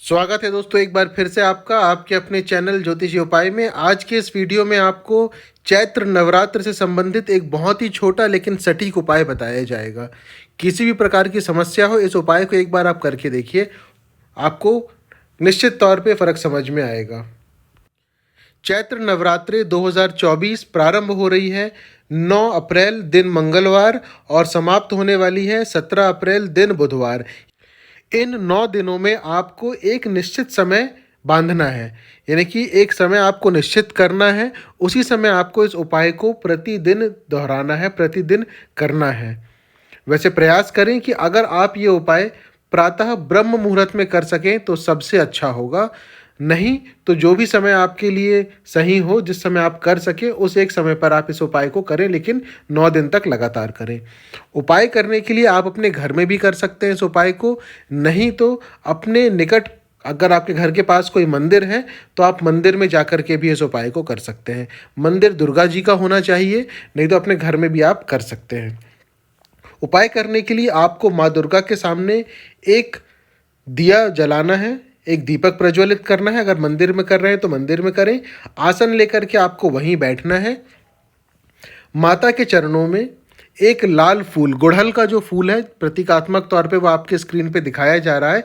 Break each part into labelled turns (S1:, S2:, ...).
S1: स्वागत है दोस्तों एक बार फिर से आपका आपके अपने चैनल ज्योतिषी उपाय में। आज के इस वीडियो में आपको चैत्र नवरात्र से संबंधित एक बहुत ही छोटा लेकिन सटीक उपाय बताया जाएगा। किसी भी प्रकार की समस्या हो, इस उपाय को एक बार आप करके देखिए, आपको निश्चित तौर पे फर्क समझ में आएगा। चैत्र नवरात्रि 2024 प्रारंभ हो रही है 9 अप्रैल दिन मंगलवार और समाप्त होने वाली है 17 अप्रैल दिन बुधवार। इन 9 दिनों में आपको एक निश्चित समय बांधना है, यानी कि एक समय आपको निश्चित करना है। उसी समय आपको इस उपाय को प्रतिदिन दोहराना है, प्रतिदिन करना है। वैसे प्रयास करें कि अगर आप ये उपाय प्रातः ब्रह्म मुहूर्त में कर सकें तो सबसे अच्छा होगा, नहीं तो जो भी समय आपके लिए सही हो, जिस समय आप कर सकें उस एक समय पर आप इस उपाय को करें, लेकिन 9 दिन तक लगातार करें। उपाय करने के लिए आप अपने घर में भी कर सकते हैं इस उपाय को, नहीं तो अपने निकट, अगर आपके घर के पास कोई मंदिर है तो आप मंदिर में जाकर के भी इस उपाय को कर सकते हैं। मंदिर दुर्गा जी का होना चाहिए, नहीं तो अपने घर में भी आप कर सकते हैं। उपाय करने के लिए आपको माँ दुर्गा के सामने एक दिया जलाना है, एक दीपक प्रज्वलित करना है। अगर मंदिर में कर रहे हैं तो मंदिर में करें। आसन लेकर के आपको वहीं बैठना है। माता के चरणों में एक लाल फूल, गुड़हल का जो फूल है, प्रतीकात्मक तौर पे वो आपके स्क्रीन पे दिखाया जा रहा है।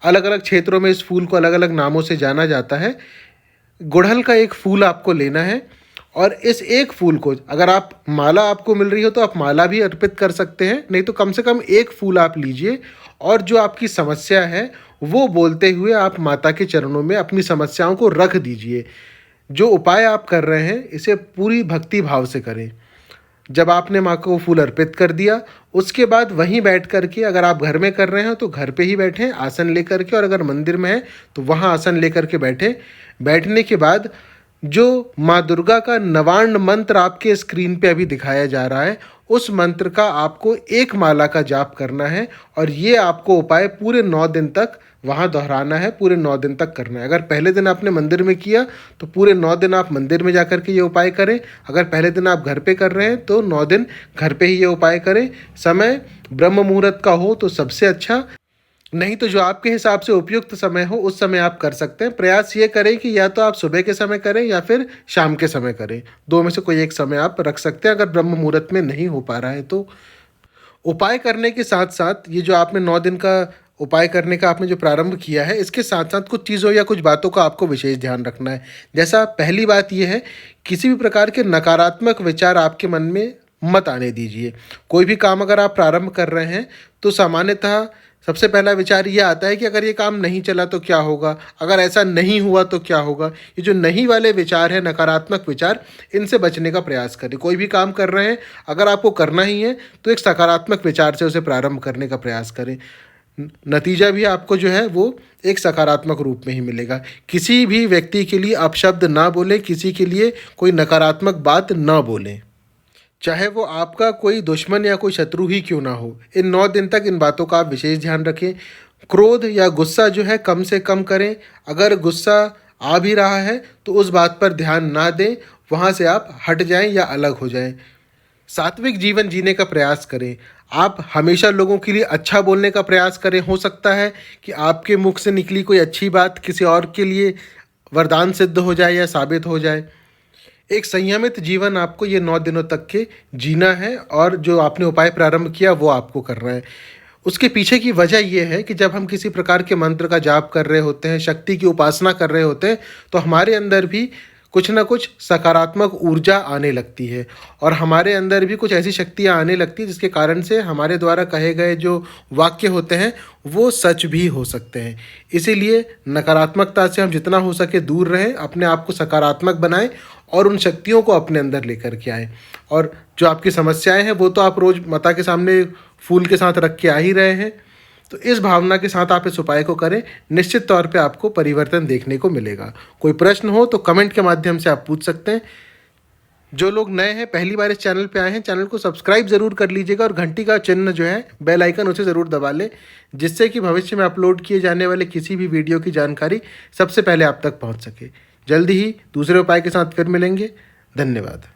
S1: अलग अलग क्षेत्रों में इस फूल को अलग अलग नामों से जाना जाता है। गुड़हल का एक फूल आपको लेना है और इस एक फूल को, अगर आप माला आपको मिल रही हो तो आप माला भी अर्पित कर सकते हैं, नहीं तो कम से कम एक फूल आप लीजिए और जो आपकी समस्या है वो बोलते हुए आप माता के चरणों में अपनी समस्याओं को रख दीजिए। जो उपाय आप कर रहे हैं इसे पूरी भक्ति भाव से करें। जब आपने माँ को फूल अर्पित कर दिया, उसके बाद वहीं बैठ कर के, अगर आप घर में कर रहे हैं तो घर पे ही बैठें आसन लेकर के, और अगर मंदिर में है तो वहाँ आसन लेकर के बैठें। बैठने के बाद जो माँ दुर्गा का नवान्न मंत्र आपके स्क्रीन पे अभी दिखाया जा रहा है, उस मंत्र का आपको एक माला का जाप करना है और ये आपको उपाय पूरे 9 दिन तक वहाँ दोहराना है, पूरे 9 दिन तक करना है। अगर पहले दिन आपने मंदिर में किया तो पूरे 9 दिन आप मंदिर में जाकर के ये उपाय करें। अगर पहले दिन आप घर पे कर रहे हैं तो 9 दिन घर पे ही ये उपाय करें। समय ब्रह्म मुहूर्त का हो तो सबसे अच्छा, नहीं तो जो आपके हिसाब से उपयुक्त समय हो उस समय आप कर सकते हैं। प्रयास ये करें कि या तो आप सुबह के समय करें या फिर शाम के समय करें, दो में से कोई एक समय आप रख सकते हैं अगर ब्रह्म मुहूर्त में नहीं हो पा रहा है तो। उपाय करने के साथ साथ ये जो आपने 9 दिन का उपाय करने का आपने जो प्रारंभ किया है, इसके साथ साथ कुछ चीज़ों या कुछ बातों का आपको विशेष ध्यान रखना है। जैसा पहली बात ये है, किसी भी प्रकार के नकारात्मक विचार आपके मन में मत आने दीजिए। कोई भी काम अगर आप प्रारंभ कर रहे हैं तो सामान्यतः सबसे पहला विचार ये आता है कि अगर ये काम नहीं चला तो क्या होगा, अगर ऐसा नहीं हुआ तो क्या होगा। ये जो नहीं वाले विचार है, नकारात्मक विचार, इनसे बचने का प्रयास करें। कोई भी काम कर रहे हैं, अगर आपको करना ही है तो एक सकारात्मक विचार से उसे प्रारंभ करने का प्रयास करें। नतीजा भी आपको जो है वो एक सकारात्मक रूप में ही मिलेगा। किसी भी व्यक्ति के लिए अपशब्द ना बोलें, किसी के लिए कोई नकारात्मक बात ना बोलें, चाहे वो आपका कोई दुश्मन या कोई शत्रु ही क्यों ना हो। इन 9 दिन तक इन बातों का आप विशेष ध्यान रखें। क्रोध या गुस्सा जो है कम से कम करें। अगर गुस्सा आ भी रहा है तो उस बात पर ध्यान ना दें, वहाँ से आप हट जाएं या अलग हो जाएं। सात्विक जीवन जीने का प्रयास करें। आप हमेशा लोगों के लिए अच्छा बोलने का प्रयास करें। हो सकता है कि आपके मुख से निकली कोई अच्छी बात किसी और के लिए वरदान सिद्ध हो जाए या साबित हो जाए। एक संयमित जीवन आपको ये 9 दिनों तक के जीना है और जो आपने उपाय प्रारंभ किया वो आपको करना है। उसके पीछे की वजह ये है कि जब हम किसी प्रकार के मंत्र का जाप कर रहे होते हैं, शक्ति की उपासना कर रहे होते हैं, तो हमारे अंदर भी कुछ ना कुछ सकारात्मक ऊर्जा आने लगती है और हमारे अंदर भी कुछ ऐसी शक्तियाँ आने लगती हैं जिसके कारण से हमारे द्वारा कहे गए जो वाक्य होते हैं वो सच भी हो सकते हैं। इसीलिए नकारात्मकता से हम जितना हो सके दूर रहें, अपने आप को सकारात्मक बनाएं और उन शक्तियों को अपने अंदर लेकर के आएँ। और जो आपकी समस्याएं हैं वो तो आप रोज़ माता के सामने फूल के साथ रख के आ ही रहे हैं, तो इस भावना के साथ आप इस उपाय को करें। निश्चित तौर पे आपको परिवर्तन देखने को मिलेगा। कोई प्रश्न हो तो कमेंट के माध्यम से आप पूछ सकते हैं। जो लोग नए हैं, पहली बार इस चैनल पे आए हैं, चैनल को सब्सक्राइब ज़रूर कर लीजिएगा और घंटी का चिन्ह जो है, बेल आइकन, उसे ज़रूर दबा लें, जिससे कि भविष्य में अपलोड किए जाने वाले किसी भी वीडियो की जानकारी सबसे पहले आप तक पहुँच सके। जल्दी ही दूसरे उपाय के साथ फिर मिलेंगे। धन्यवाद।